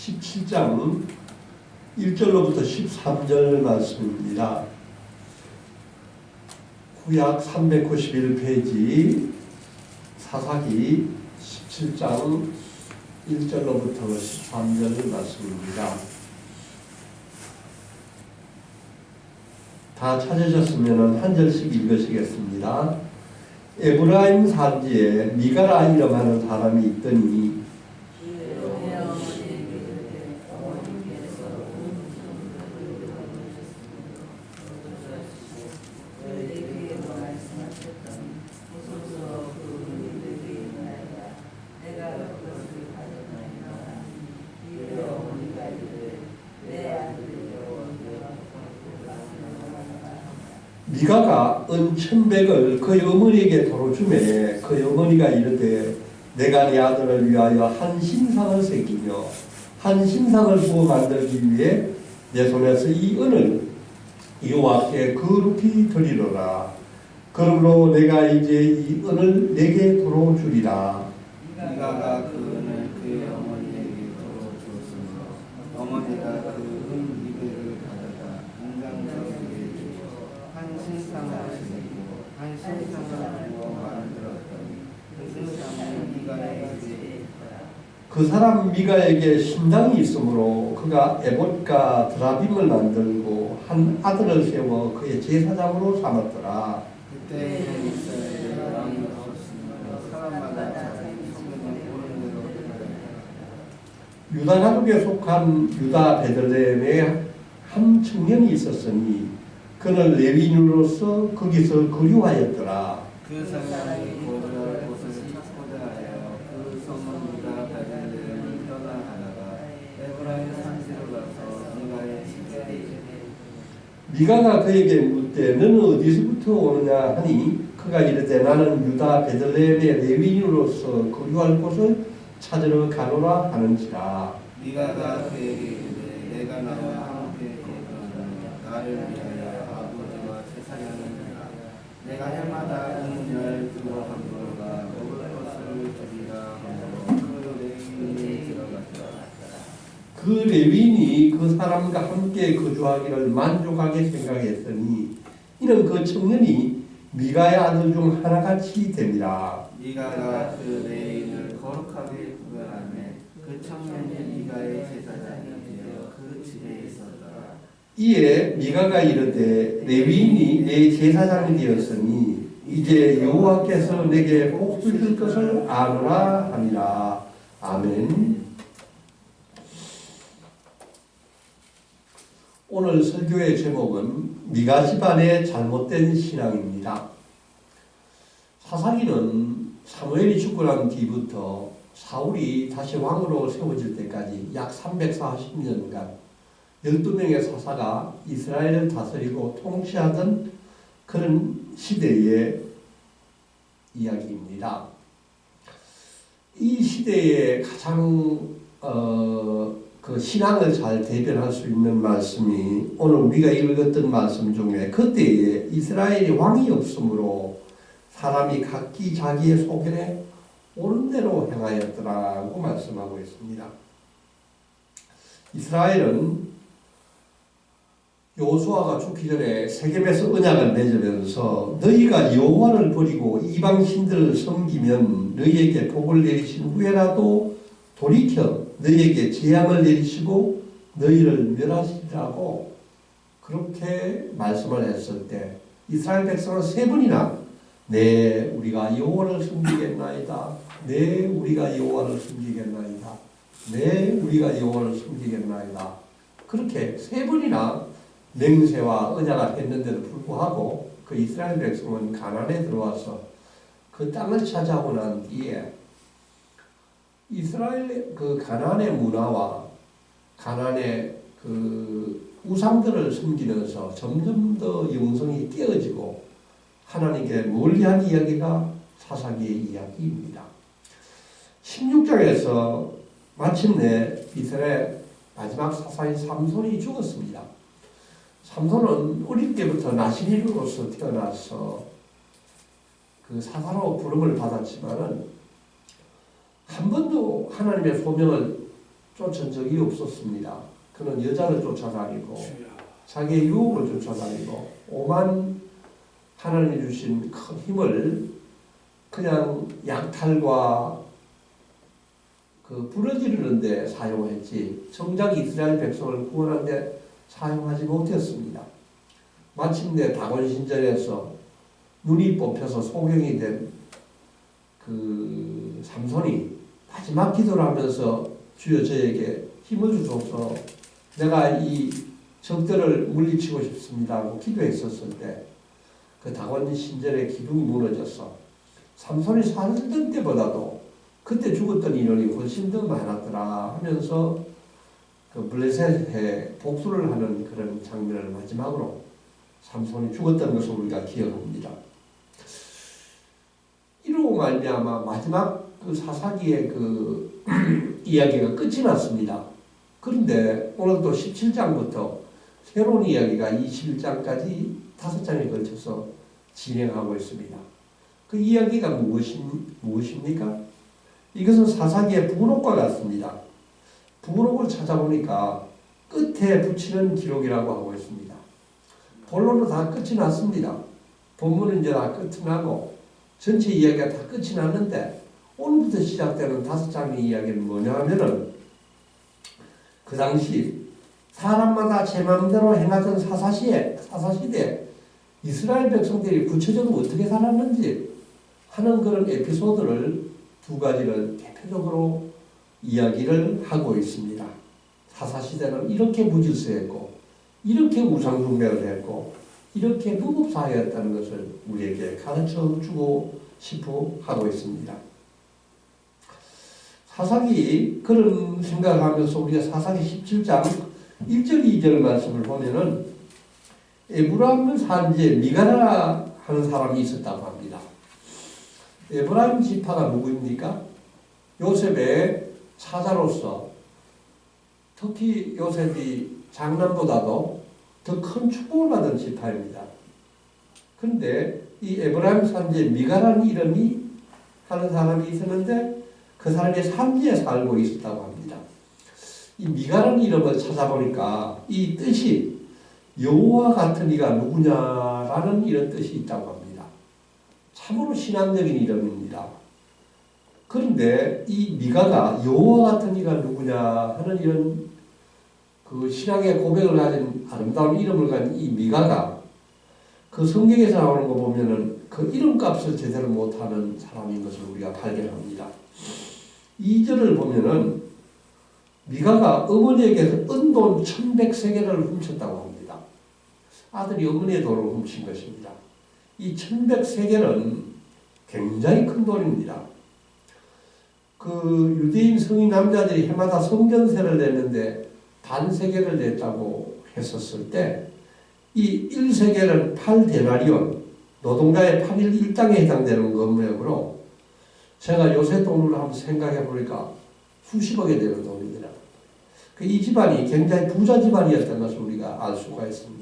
17장 1절로부터 13절 말씀입니다. 구약 391페이지 사사기 17장 1절로부터 13절 말씀입니다. 다 찾으셨으면 한 절씩 읽으시겠습니다. 에브라임 산지에 미가라 이름하는 사람이 있더니 미가가 은 1,100을 그의 어머니에게 도로 주매 그의 어머니가 이르되 내가 네 아들을 위하여 한 신상을 새기며 한 신상을 부어 만들기 위해 내 손에서 이 은을 여호와께 거룩히 드리노라. 그러므로 내가 이제 이 은을 내게 도로 주리라. 미가가 그 은을 그의 어머니에게 도로 주었으므로 어머니가 그 은 이들을 가져다 은장저에게 주고 한 신상을 새기고 한 신상을 부어 만들었더니 그 신상은 미가에게 그 사람 미가에게 신당이 있으므로 그가 에봇과 드라빔을 만들고 한 아들을 세워 그의 제사장으로 삼았더라. 그때에는 이스라엘에 왕이 없었으므로 사람마다 자기 소견에 옳은 대로 행하였다. 유다 가족에 속한 유다 베들레헴에 한 청년이 있었으니 그는 레위인으로서 거기서 거류하였더라. 그 사람이 거주할 곳을 찾고자 하여 그 성은 유다 베들레헴을 떠나가다가 에브라임 산지로 가서 미가의 집에 이르되 미가가 그에게 묻되 너는 어디서부터 오느냐 하니 그가 이르되 나는 유다 베들레헴의 레위인으로서 거류할 곳을 찾으러 가노라 하는지라. 미가가 그에게 이르되 내가 나와 함께 거주하노니 나를 위하여 아버지와 제사장을 해라. 내가 해마다 은 12함으로가 먹을 것을 주리라 하므로 그 레위인이 들어갔더라. 그 레위인이 그 사람과 함께 거주하기를 만족하게 생각했더니 이는 그 청년이 미가의 아들 중 하나같이 됩니다. 미가가 그 레위인을 거룩하게 구별하며 그 청년이 미가의 제사장이 되어 그 집에 있었더라. 이에 미가가 이르되 레위인이 내 제사장이 되었으니 이제 여호와께서 내게 복 주실 것을 아노라 하니라. 아멘. 오늘 설교의 제목은 미가 집안의 잘못된 신앙입니다. 사사기는 사무엘이 죽고 난 뒤부터 사울이 다시 왕으로 세워질 때까지 약 340년간 12명의 사사가 이스라엘을 다스리고 통치하던 그런 시대의 이야기입니다. 이 시대에 가장 그 신앙을 잘 대변할 수 있는 말씀이 오늘 우리가 읽었던 말씀 중에 그때에 이스라엘이 왕이 없으므로 사람이 각기 자기의 소견에 옳은 대로 행하였더라고 말씀하고 있습니다. 이스라엘은 여호수아가 죽기 전에 세겜에서 언약을 맺으면서 너희가 여호와를 버리고 이방 신들을 섬기면 너희에게 복을 내리신 후에라도 돌이켜 너희에게 재앙을 내리시고 너희를 멸하시리라고 그렇게 말씀을 했을 때 이스라엘 백성은 3번이나 네 우리가 여호와를 섬기겠나이다. 네 우리가 여호와를 섬기겠나이다. 네 우리가 여호와를 섬기겠나이다. 그렇게 3번이나 맹세와 언약을 했는데도 불구하고 그 이스라엘 백성은 가나안에 들어와서 그 땅을 차지하고 난 뒤에 이스라엘 그 가나안의 문화와 가나안의 그 우상들을 섬기면서 점점 더 영성이 깨어지고 하나님께 멀리한 이야기가 사사기의 이야기입니다. 16장에서 마침내 이스라엘 마지막 사사인 삼손이 죽었습니다. 삼손은 어릴 때부터 나시린으로서 태어나서 그 사사로 부름을 받았지만은 한 번도 하나님의 소명을 쫓은 적이 없었습니다. 그는 여자를 쫓아다니고 자기의 유혹을 쫓아다니고 오만 하나님이 주신 큰 힘을 그냥 약탈과 그 부러지르는 데 사용했지 정작 이스라엘 백성을 구원하는 데 사용하지 못했습니다. 마침내 다곤신전에서 눈이 뽑혀서 소경이 된 그 삼손이 마지막 기도를 하면서 주여 저에게 힘을 주소서 내가 이 적들을 물리치고 싶습니다 하고 기도했었을 때 그 다곤신전의 기둥이 무너져서 삼손이 살던 때보다도 그때 죽었던 인원이 훨씬 더 많았더라 하면서 그 블레셋에 복수를 하는 그런 장면을 마지막으로 삼손이 죽었다는 것을 우리가 기억합니다. 이로 말미암아 마지막 그 사사기의 그 이야기가 끝이 났습니다. 그런데 오늘도 17장부터 새로운 이야기가 21장까지 5장에 걸쳐서 진행하고 있습니다. 그 이야기가 무엇입니까? 이것은 사사기의 부록과 같습니다. 부록을 찾아보니까 끝에 붙이는 기록이라고 하고 있습니다. 본론은 다 끝이 났습니다. 본문은 이제 다 끝이 나고 전체 이야기가 다 끝이 났는데 오늘부터 시작되는 5장의 이야기는 뭐냐 하면은 그 당시 사람마다 제 마음대로 행하던 사사시대 이스라엘 백성들이 구체적으로 어떻게 살았는지 하는 그런 에피소드를 2가지를 대표적으로 이야기를 하고 있습니다. 사사시대는 이렇게 무질서했고 이렇게 우상숭배를 했고 이렇게 무법사회였다는 것을 우리에게 가르쳐주고 싶어 하고 있습니다. 사사기 그런 생각을 하면서 우리가 사사기 17장 1절 2절 말씀을 보면은 에브라임 산지에 미가라 하는 사람이 있었다고 합니다. 에브라임 지파가 누구입니까? 요셉의 사자로서 특히 요셉이 장남보다도 더 큰 축복을 받은 지파입니다. 그런데 이 에브라임 산지에 미가라는 이름이 하는 사람이 있었는데 그 사람이 산지에 살고 있었다고 합니다. 이 미가라는 이름을 찾아보니까 이 뜻이 여호와 같은 이가 누구냐라는 이런 뜻이 있다고 합니다. 참으로 신앙적인 이름입니다. 그런데 이 미가가 여호와 같은 이가 누구냐 하는 이런 그 신앙의 고백을 가진 아름다운 이름을 가진 이 미가가 그 성경에서 나오는 거 보면은 그 이름값을 제대로 못하는 사람인 것을 우리가 발견합니다. 2절을 보면은 미가가 어머니에게서 은돈 1100세겔을 훔쳤다고 합니다. 아들이 어머니의 돈을 훔친 것입니다. 이 1100세겔은 굉장히 큰 돈입니다. 그 유대인 성인 남자들이 해마다 성전세를 냈는데 반세겔을 냈다고 했었을 때 이 1세겔은 8데나리온, 노동자의 8일 일당에 해당되는 금액으로 제가 요새 돈으로 한번 생각해 보니까 수십억이 되는 돈이더라고요. 이 집안이 굉장히 부자 집안이었던 것을 우리가 알 수가 있습니다.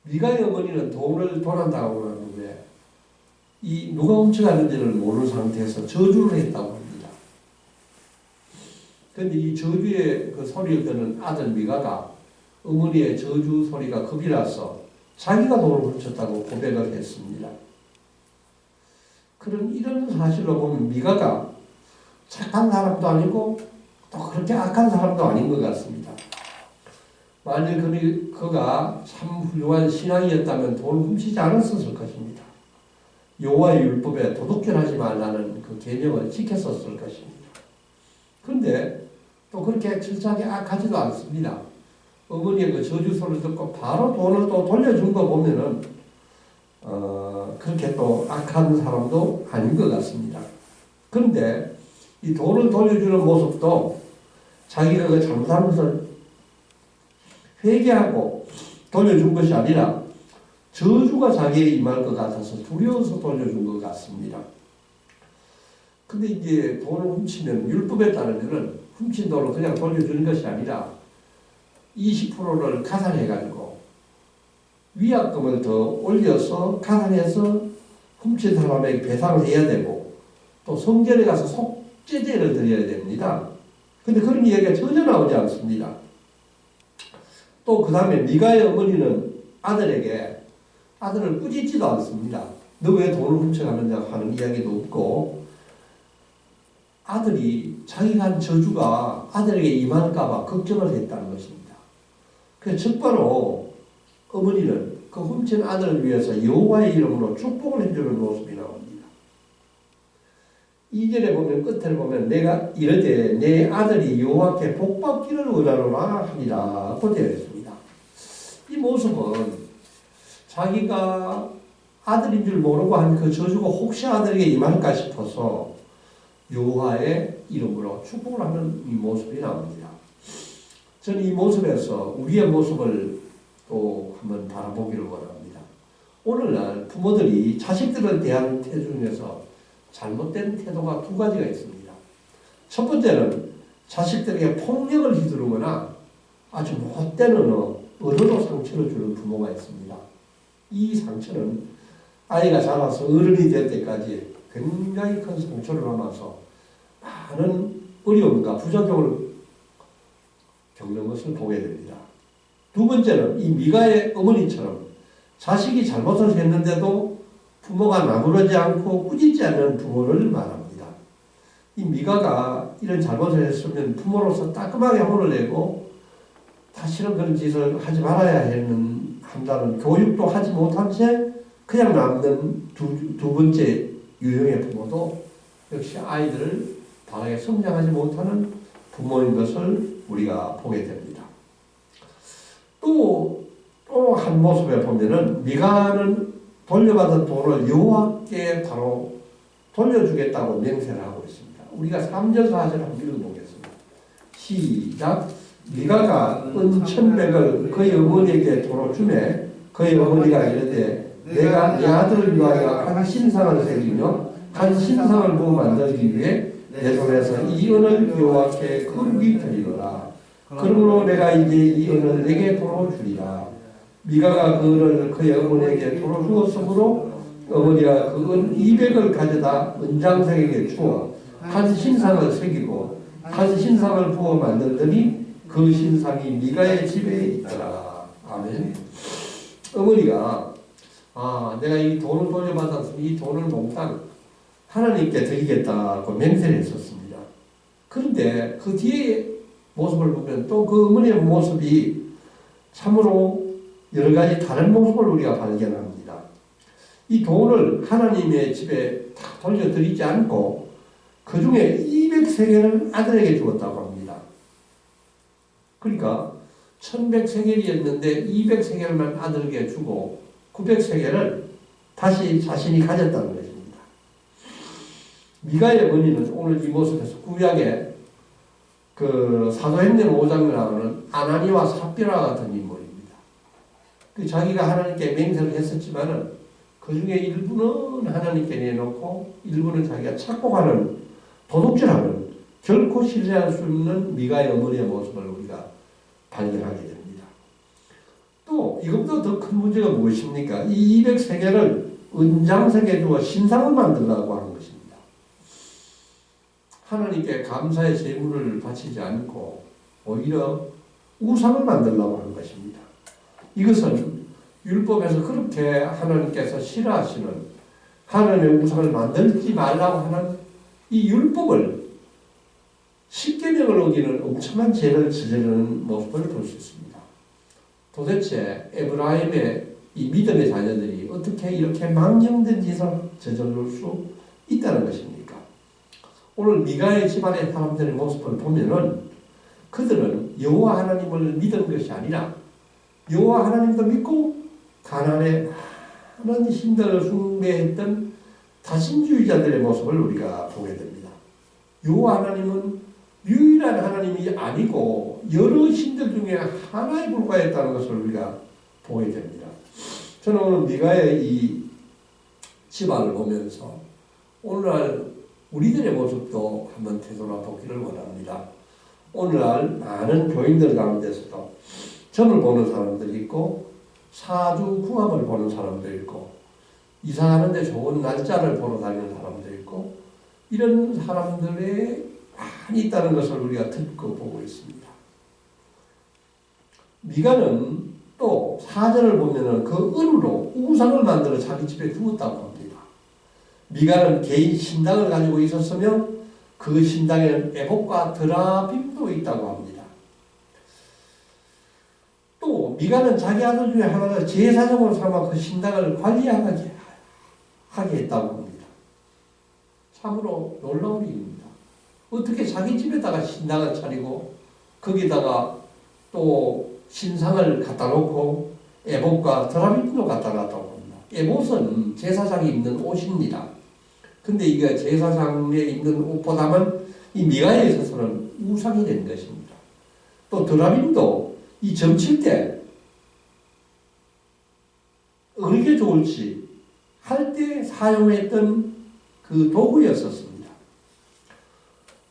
미가의 어머니는 돈을 도난당하고 난 후에 이 누가 훔쳐갔는지를 모르는 상태에서 저주를 했다고 합니다. 그런데 이 저주의 그 소리를 듣는 아들 미가가 어머니의 저주 소리가 겁이 나서 자기가 돈을 훔쳤다고 고백을 했습니다. 이런 사실로 보면 미가가 착한 사람도 아니고 또 그렇게 악한 사람도 아닌 것 같습니다. 만약 그가 참 훌륭한 신앙이었다면 돈을 훔치지 않았을 것입니다. 여호와의 율법에 도둑질하지 말라는 그 계명을 지켰었을 것입니다. 그런데 또 그렇게 철저하게 악하지도 않습니다. 어머니의 그 저주소를 듣고 바로 돈을 또 돌려준 거 보면은 그렇게 또 악한 사람도 아닌 것 같습니다. 그런데 이 돈을 돌려주는 모습도 자기가 그 잘못한 것을 회개하고 돌려준 것이 아니라 저주가 자기에게 임할 것 같아서 두려워서 돌려준 것 같습니다. 근데 이제 돈을 훔치면 율법에 따르면은 훔친 돈을 그냥 돌려주는 것이 아니라 20%를 가산해가지고 위약금을 더 올려서 가산해서 훔친 사람에게 배상을 해야 되고 또 성전에 가서 축제제를 드려야 됩니다. 근데 그런 이야기가 전혀 나오지 않습니다. 또 그 다음에 미가의 어머니는 아들을 꾸짖지도 않습니다. 너 왜 돈을 훔쳐가느냐 하는 이야기도 없고, 아들이 자기가 한 저주가 아들에게 임할까봐 걱정을 했다는 것입니다. 그래서 곧바로 어머니는 그 훔친 아들을 위해서 여호와의 이름으로 축복을 해주는 모습이 나옵니다. 2절에 보면, 끝에 보면 내가 이르되 내 아들이 여호와께 복받기를 원하노라 하니라 고 되어 있습니다. 이 모습은 자기가 아들인 줄 모르고 한 그 저주가 혹시 아들에게 임할까 싶어서 여호와의 이름으로 축복을 하는 이 모습이 나옵니다. 저는 이 모습에서 우리의 모습을 또 한번 바라보기를 원합니다. 오늘날 부모들이 자식들을 대하는 태도 중에서 잘못된 태도가 두 가지가 있습니다. 첫 번째는 자식들에게 폭력을 휘두르거나 아주 못된 언어로 상처를 주는 부모가 있습니다. 이 상처는 아이가 자라서 어른이 될 때까지 굉장히 큰 상처를 남아서 많은 어려움과 부작용을 겪는 것을 보게 됩니다. 두 번째는 이 미가의 어머니처럼 자식이 잘못을 했는데도 부모가 나무라지 않고 꾸짖지 않는 부모를 말합니다. 이 미가가 이런 잘못을 했으면 부모로서 따끔하게 혼을 내고 다시는 그런 짓을 하지 말아야 한다는 교육도 하지 못한 채 그냥 남는 두 번째 유형의 부모도 역시 아이들을 바르게 성장하지 못하는 부모인 것을 우리가 보게 됩니다. 또 한 모습에 보면은 미가는 돌려받은 돈을 여호와께 바로 돌려주겠다고 맹세를 하고 있습니다. 우리가 3절 4절 한번 읽어보겠습니다. 시작. 미가가 은 1,100을 그의 어머니에게 도로 주매 그의 어머니가 이르되 내가 네 아들을 위하여 한 신상을 새기며 한 신상을 부어 만들기 위해 내 손에서 이 은을 여호와께 거룩히 드리노라. 그러므로 내가 이제 이 은을 내게 도로 주리라. 미가가 그 은을 그의 어머니에게 도로 주었으므로 어머니가 그 은 200을 가져다 은장색에게 주어 한 신상을 새기고 한 신상을 부어 만들더니 그 신상이 미가의 집에 있더라. 아멘. 어머니가 내가 이 돈을 돌려받았으니 이 돈을 몽땅 하나님께 드리겠다고 맹세를 했었습니다. 그런데 그 뒤에 모습을 보면 또 그 어머니의 모습이 참으로 여러 가지 다른 모습을 우리가 발견합니다. 이 돈을 하나님의 집에 다 돌려드리지 않고 그 중에 200세겔을 아들에게 주었다고 합니다. 그러니까 1100세겔이었는데 200세겔만 아들에게 주고 900세겔을 다시 자신이 가졌다는 것입니다. 미가의 어머니는 오늘 이 모습에서 구약에 그 사도행전 5장에 나오는 아나니와 삽비라 같은 인물입니다. 그 자기가 하나님께 맹세를 했었지만은 그 중에 일부는 하나님께 내놓고 일부는 자기가 착복하는 도둑질하는 결코 신뢰할 수 없는 미가의 어머니의 모습을 우리가 발견하게 됩니다. 또 이것보다 더 큰 문제가 무엇입니까? 이 200세겔을 은장색에 주어 신상을 만들라고 하는 것입니다. 하나님께 감사의 제물을 바치지 않고 오히려 우상을 만들려고 하는 것입니다. 이것은 율법에서 그렇게 하나님께서 싫어하시는 하나님의 우상을 만들지 말라고 하는 이 율법을 십계명을 어기는 엄청난 죄를 저지르는 모습을 볼 수 있습니다. 도대체 에브라임의 이 믿음의 자녀들이 어떻게 이렇게 망령된 짓을 저지를 수 있다는 것입니까? 오늘 미가의 집안의 사람들의 모습을 보면은 그들은 여호와 하나님을 믿은 것이 아니라 여호와 하나님도 믿고 가나안의 많은 신들을 숭배했던 다신주의자들의 모습을 우리가 보게 됩니다. 여호와 하나님은 유일한 하나님이 아니고 여러 신들 중에 하나에 불과했다는 것을 우리가 보게 됩니다. 저는 오늘 미가의 이 집안을 보면서 오늘날 우리들의 모습도 한번 되돌아보기를 원합니다. 오늘날 많은 교인들 가운데서도 점을 보는 사람들이 있고 사주 궁합을 보는 사람도 있고 이사하는데 좋은 날짜를 보러 다니는 사람도 있고 이런 사람들의 많이 있다는 것을 우리가 듣고 보고 있습니다. 미가는 또 사절을 보면은 그 은으로 우상을 만들어 자기 집에 두었다고 합니다. 미가는 개인 신당을 가지고 있었으며 그 신당에는 에봇과 드라빔도 있다고 합니다. 또 미가는 자기 아들 중에 하나를 제사장으로 삼아 그 신당을 관리하게 했다고 합니다. 참으로 놀라운 일입니다. 어떻게 자기 집에다가 신당을 차리고 거기다가 또 신상을 갖다 놓고 에봇과 드라빔도 갖다 놨다고 합니다. 에봇은 제사장이 입는 옷입니다. 근데 이게 제사장에 입는 옷보다는 이 미가에 있어서는 우상이 된 것입니다. 또 드라빔도 이 점칠 때 어떻게 좋을지 할 때 사용했던 그 도구였었습니다.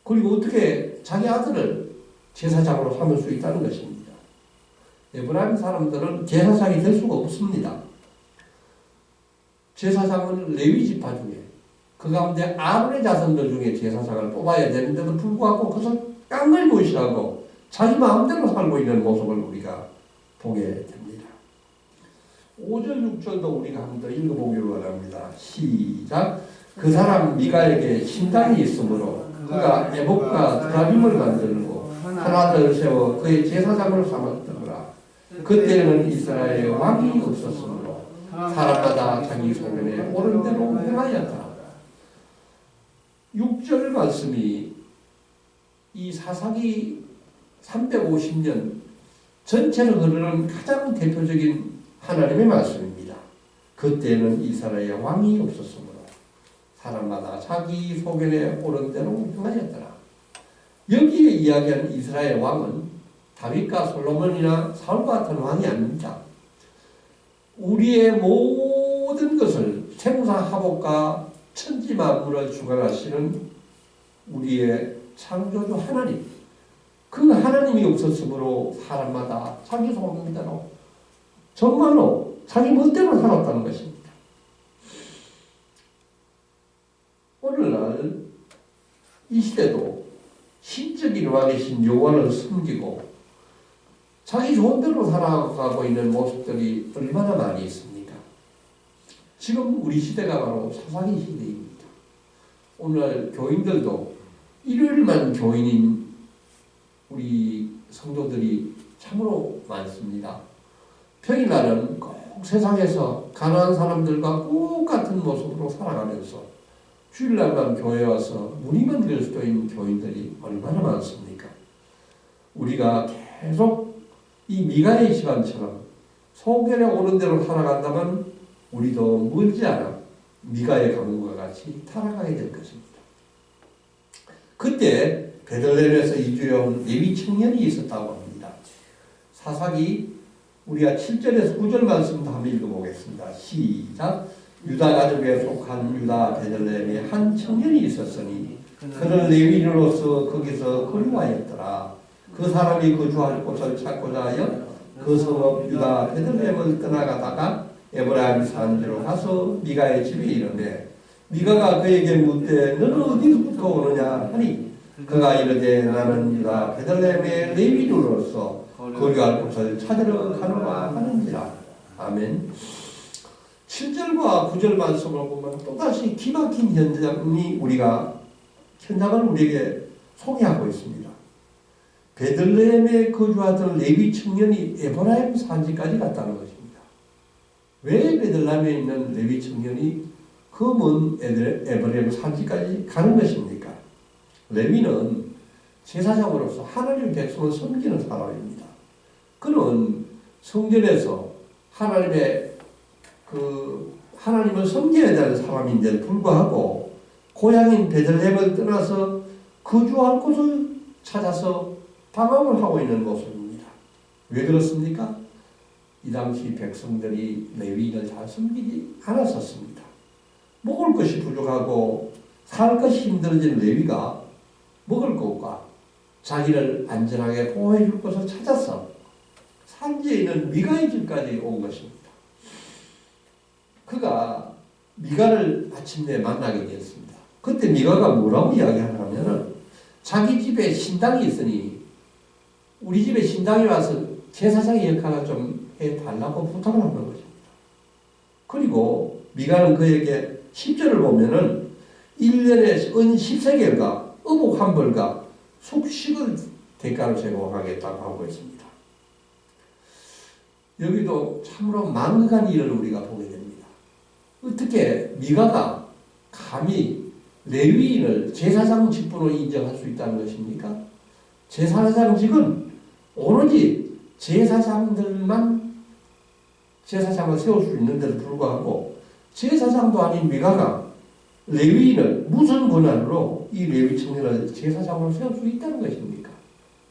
그리고 어떻게 자기 아들을 제사장으로 삼을 수 있다는 것입니다. 에브라임 사람들은 제사장이 될 수가 없습니다. 제사장은 레위 지파 중에 그 가운데 아론의 자손들 중에 제사장을 뽑아야 되는데도 불구하고 그것을 깡을 무시하고 자기 마음대로 살고 있는 모습을 우리가 보게 됩니다. 5절 6절도 우리가 한 번 더 읽어보기를 원합니다. 시작. 그 사람 미가에게 신당이 있으므로 그가 에봇과 드라빔을 만들고 하나를 세워 그의 제사장으로 삼았더라. 그때는 이스라엘에 왕이 없었으므로 사람마다 자기 소견에 옳은 대로 행하였다. 6절 말씀이 이 사사기 350년 전체를 흐르는 가장 대표적인 하나님의 말씀입니다. 그때는 이스라엘에 왕이 없었으므로 사람마다 자기 소견에 옳은 대로 행하였더라. 여기에 이야기한 이스라엘 왕은 다윗과 솔로몬이나 사울과 같은 왕이 아닙니다. 우리의 모든 것을 생사하복과 천지만물을 주관하시는 우리의 창조주 하나님, 그 하나님이 없었으므로 사람마다 자기 소견대로 정말로 자기 멋대로 살았다는 것입니다. 오늘날 이 시대도 신적인 왕이신 여호와를 섬기고 자기 좋은 대로 살아가고 있는 모습들이 얼마나 많이 있습니까? 지금 우리 시대가 바로 사사기 시대입니다. 오늘 교인들도 일요일만 교인인 우리 성도들이 참으로 많습니다. 평일날은 꼭 세상에서 가난한 사람들과 똑같은 모습으로 살아가면서 주일날만 교회에 와서 문의만 그리스도인 교인들이 얼마나 많습니까? 우리가 계속 이 미가의 집안처럼 소견에 오른 대로 살아간다면 우리도 멀지 않아 미가의 가문과 같이 타락하게 될 것입니다. 그때 베들레헴에서 이주해온 레위 청년이 있었다고 합니다. 사사기 우리가 7절에서 9절 말씀도 한번 읽어보겠습니다. 시작. 유다 가족에 속한 유다 베들레헴에 한 청년이 있었으니 그는 레위인으로서 거기서 거류하였더라. 그 사람이 거주할 곳을 찾고자 하여 그 성읍 유다 베들레헴을 떠나가다가 에브라임 산지로 가서 미가의 집에 이르매 미가가 그에게 묻되 너는 어디서부터 오느냐 하니 그가 이르되 나는 유다 베들레헴의 레위인으로서 거류할 곳을 찾으러 가노라 하는지라. 아멘. 7절과 9절 말씀을 보면 또다시 기막힌 현장을 우리에게 소개하고 있습니다. 베들레헴에 거주하던 레위 청년이 에브라임 산지까지 갔다는 것입니다. 왜 베들레헴에 있는 레위 청년이 그 먼 에브라임 산지까지 가는 것입니까? 레위는 제사장으로서 하나님의 백성을 섬기는 사람입니다. 그는 성전에서 하나님을 섬겨야 되는 사람인데 불구하고 고향인 베들레헴을 떠나서 거주할 곳을 찾아서 방황을 하고 있는 모습입니다. 왜 그렇습니까? 이 당시 백성들이 레위인을 잘 섬기지 않았었습니다. 먹을 것이 부족하고 살 것이 힘들어진 레위가 먹을 것과 자기를 안전하게 보호해 줄 것을 찾아서 산지에 있는 미가의 집까지 온 것입니다. 그가 미가를 마침내 만나게 되었습니다. 그때 미가가 뭐라고 이야기하냐면은 자기 집에 신당이 있으니 우리 집에 신당이 와서 제사장의 역할을 좀 해달라고 부탁을 하는 것입니다. 그리고 미가는 그에게 10절을 보면은 1년에 은 10세겔과 어복 한 벌과 숙식을 대가로 제공하겠다고 하고 있습니다. 여기도 참으로 망각한 일을 우리가 보게 됩니다. 어떻게 미가가 감히 레위인을 제사장 직분으로 인정할 수 있다는 것입니까? 제사장직은 오로지 제사장들만 제사장을 세울 수 있는 데도 불구하고 제사장도 아닌 미가가 레위인을 무슨 권한으로 이 레위 청년을 제사장으로 세울 수 있다는 것입니까?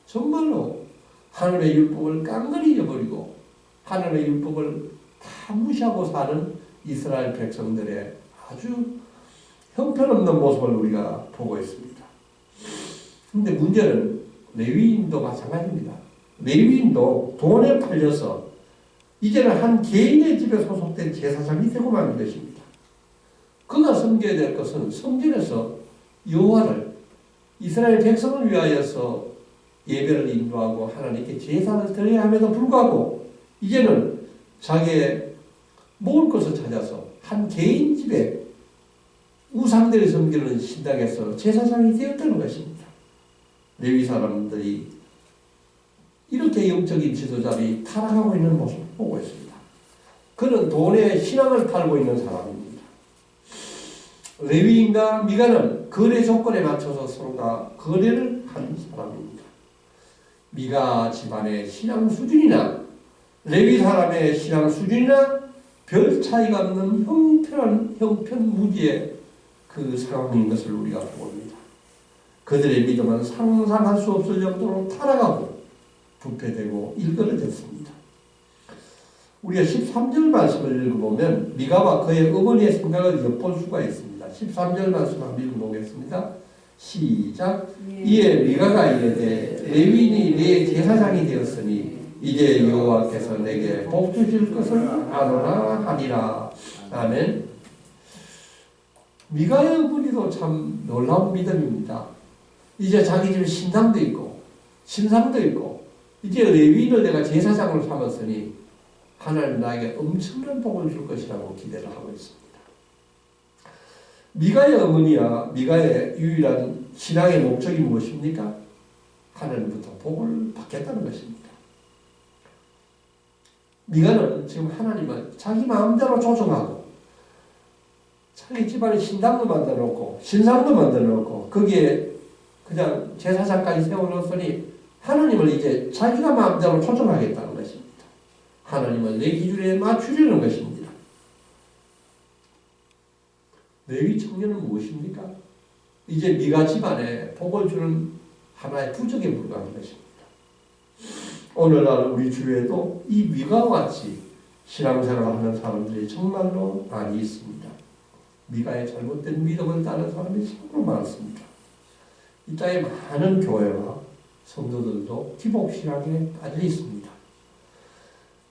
정말로 하나님의 율법을 깡그리 잊어버리고 하나님의 율법을 다 무시하고 사는 이스라엘 백성들의 아주 형편없는 모습을 우리가 보고 있습니다. 그런데 문제는 레위인도 마찬가지입니다. 레위인도 돈에 팔려서 이제는 한 개인의 집에 소속된 제사장이 되고 마는 것입니다. 그가 섬겨야 될 것은 성전에서 여호와를 이스라엘 백성을 위하여서 예배를 인도하고 하나님께 제사를 드려야 함에도 불구하고 이제는 자기의 먹을 것을 찾아서 한 개인 집에 우상들을 섬기는 신당에서 제사장이 되었다는 것입니다. 레위 사람들이 이렇게 영적인 지도자들이 타락하고 있는 모습을 보고 있습니다. 그는 돈에 신앙을 팔고 있는 사람입니다. 레위인과 미가는 거래 조건에 맞춰서 서로가 거래를 하는 사람입니다. 미가 집안의 신앙 수준이나 레위 사람의 신앙 수준이나 별 차이가 없는 형편무지의 그 상황인 것을 우리가 봅니다. 그들의 믿음은 상상할 수 없을 정도로 타락하고 부패되고 일그러졌습니다. 우리가 13절 말씀을 읽어보면 미가와 그의 어머니의 생각을 엿볼 수가 있습니다. 13절 말씀 한번 읽어보겠습니다. 시작. 이에 미가가 이르되 레위인이 내 제사장이 되었으니 이제 여호와께서 내게 복 주실 것을 아노라 하니라. 아멘. 미가의 어머니도 참 놀라운 믿음입니다. 이제 자기 집에 신당도 있고 신상도 있고 이제 레위인을 내가 제사장으로 삼았으니 하나님 나에게 엄청난 복을 줄 것이라고 기대를 하고 있습니다. 미가의 어머니와 미가의 유일한 신앙의 목적이 무엇입니까? 하나님부터 복을 받겠다는 것입니다. 미가는 지금 하나님을 자기 마음대로 조종하고 자기 집안에 신당도 만들어 놓고 신상도 만들어 놓고 거기에 그냥 제사장까지 세워놓았으니 하나님을 이제 자기가 마음대로 조종하겠다는 것입니다. 하나님을 내 기준에 맞추려는 것입니다. 레위 청년은 무엇입니까? 이제 미가 집안에 복을 주는 하나의 부적에 불과한 것입니다. 오늘날 우리 주위에도 이 미가와 같이 신앙생활을 하는 사람들이 정말로 많이 있습니다. 미가의 잘못된 믿음을 따르는 사람이 참으로 많습니다. 이 땅에 많은 교회와 성도들도 기복신앙에 빠져 있습니다.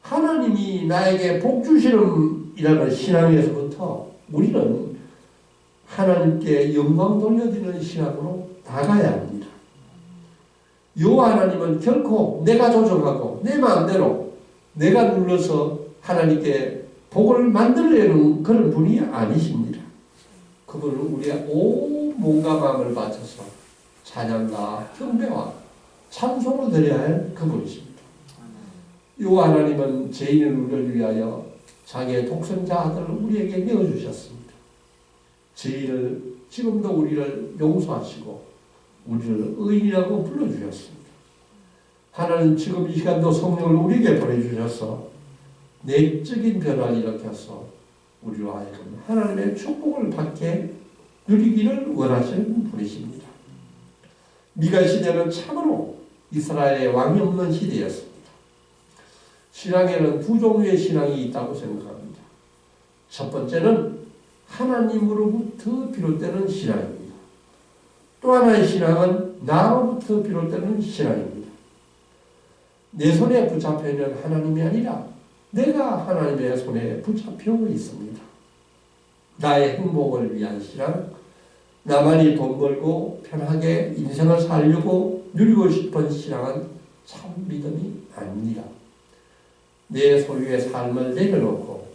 하나님이 나에게 복 주시는이라는 신앙에서부터 우리는 하나님께 영광 돌려드리는 신앙으로 나가야 합니다. 여호와 하나님은 결코 내가 조정하고 내 마음대로 내가 눌러서 하나님께 복을 만들려는 그런 분이 아니십니다. 그분은 우리의 온 몸과 마음을 바쳐서 찬양과 경배와 찬송을 드려야 할 그분이십니다. 여호와 하나님은 죄인인 우리를 위하여 자기의 독생자 아들을 우리에게 내어주셨습니다. 죄인을 지금도 우리를 용서하시고 우리를 의인이라고 불러주셨습니다. 하나님 지금 이 시간도 성령을 우리에게 보내주셔서 내적인 변화를 일으켜서 우리로 하여금 하나님의 축복을 받게 누리기를 원하시는 분이십니다. 미가 시대는 참으로 이스라엘의 왕이 없는 시대였습니다. 신앙에는 두 종류의 신앙이 있다고 생각합니다. 첫 번째는 하나님으로부터 비롯되는 신앙입니다. 또 하나의 신앙은 나로부터 비롯되는 신앙입니다. 내 손에 붙잡혀 있는 하나님이 아니라 내가 하나님의 손에 붙잡혀 있습니다. 나의 행복을 위한 신앙, 나만이 돈 벌고 편하게 인생을 살려고 누리고 싶은 신앙은 참 믿음이 아닙니다. 내 소유의 삶을 내려놓고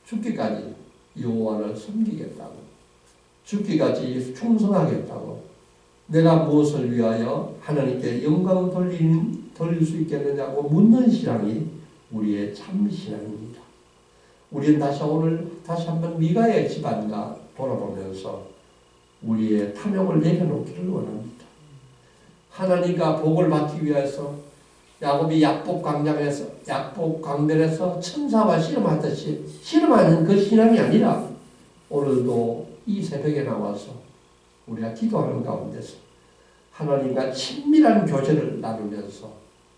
죽기까지 여호와를 섬기겠다고, 죽기까지 충성하겠다고, 내가 무엇을 위하여 하나님께 영광을 돌릴 수 있겠느냐고 묻는 신앙이 우리의 참 신앙입니다. 우리는 오늘 다시 한번 미가의 집안과 돌아보면서 우리의 탐욕을 내려놓기를 원합니다. 하나님과 복을 받기 위해서 야곱이 약복 강변에서 천사와 씨름하듯이 씨름하는 그 신앙이 아니라 오늘도 이 새벽에 나와서 우리가 기도하는 가운데서 하나님과 친밀한 교제를 나누면서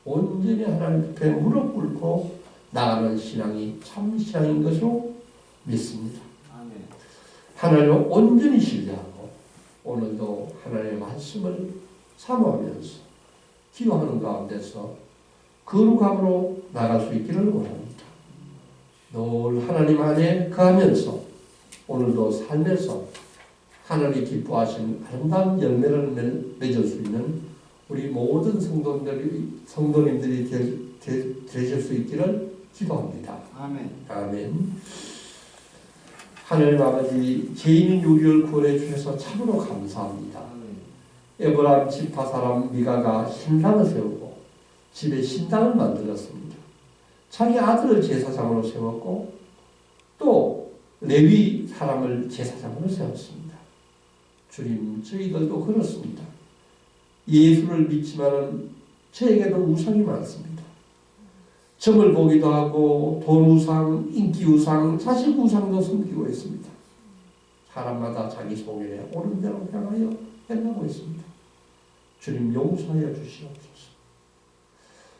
온전히 하나님 앞에 무릎 꿇고 나가는 신앙이 참 신앙인 것으로 믿습니다. 하나님을 온전히 신뢰하고 오늘도 하나님의 말씀을 사모하면서 기도하는 가운데서 거룩함으로 나갈 수 있기를 원합니다. 늘 하나님 안에 거하면서 오늘도 삶에서 하나님이 기뻐하신 아름다운 열매를 맺을 수 있는 우리 모든 성도님들이 되실 수 있기를 기도합니다. 아멘. 아멘. 하나님 아버지, 죄인인 우리를 구원해 주셔서 참으로 감사합니다. 에브라임 지파 사람 미가가 신당을 세우고 집에 신당을 만들었습니다. 자기 아들을 제사장으로 세웠고 또 레위 사람을 제사장으로 세웠습니다. 주님, 저희들도 그렇습니다. 예수를 믿지만 저에게도 우상이 많습니다. 점을 보기도 하고 돈 우상, 인기 우상, 자식 우상도 섬기고 있습니다. 사람마다 자기 속에 옳은 대로 향하여 행하고 있습니다. 주님, 용서하여 주시옵소서.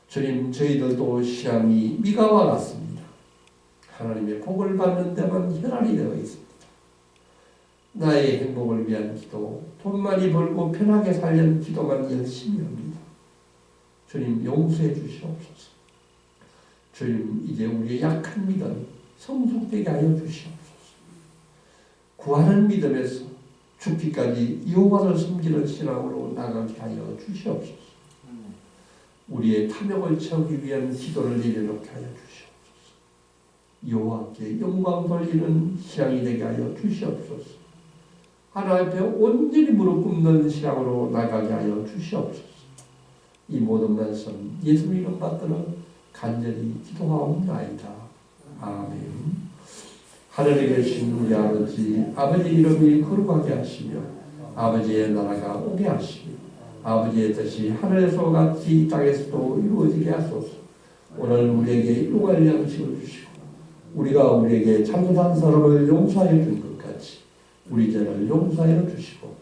주님, 저희들도 신앙이 미가와 같습니다. 하나님의 복을 받는 데만 혈안이 되어 있습니다. 나의 행복을 위한 기도, 돈 많이 벌고 편하게 살려는 기도만 열심히 합니다. 주님, 용서해 주시옵소서. 주님, 이제 우리의 약한 믿음 성숙되게 하여 주시옵소서. 구하는 믿음에서 죽기까지 여호와를 섬기는 신앙으로 나가게 하여 주시옵소서. 우리의 탐욕을 채우기 위한 기도를 내려놓게 하여 주시옵소서. 여호와께 영광 돌리는 신앙이 되게 하여 주시옵소서. 하나님 앞에 온전히 무릎 꿇는 신앙으로 나가게 하여 주시옵소서. 이 모든 말씀 예수 이름 받들어 간절히 기도하옵나이다. 아멘. 하늘에 계신 우리 아버지 이름이 거룩하게 하시며 아버지의 나라가 오게 하시며 아버지의 뜻이 하늘에서 같이 이 땅에서도 이루어지게 하소서. 오늘 우리에게 일용할 양식을 주시고 우리가 우리에게 잘못한 사람을 용서하여 준 것 같이 우리 죄를 용서하여 주시고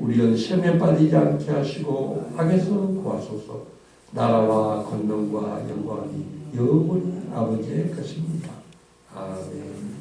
우리를 시험에 빠지지 않게 하시고 악에서 구하소서. 나라와 권능과 영광이 영원히 아버지의 것입니다. 아멘.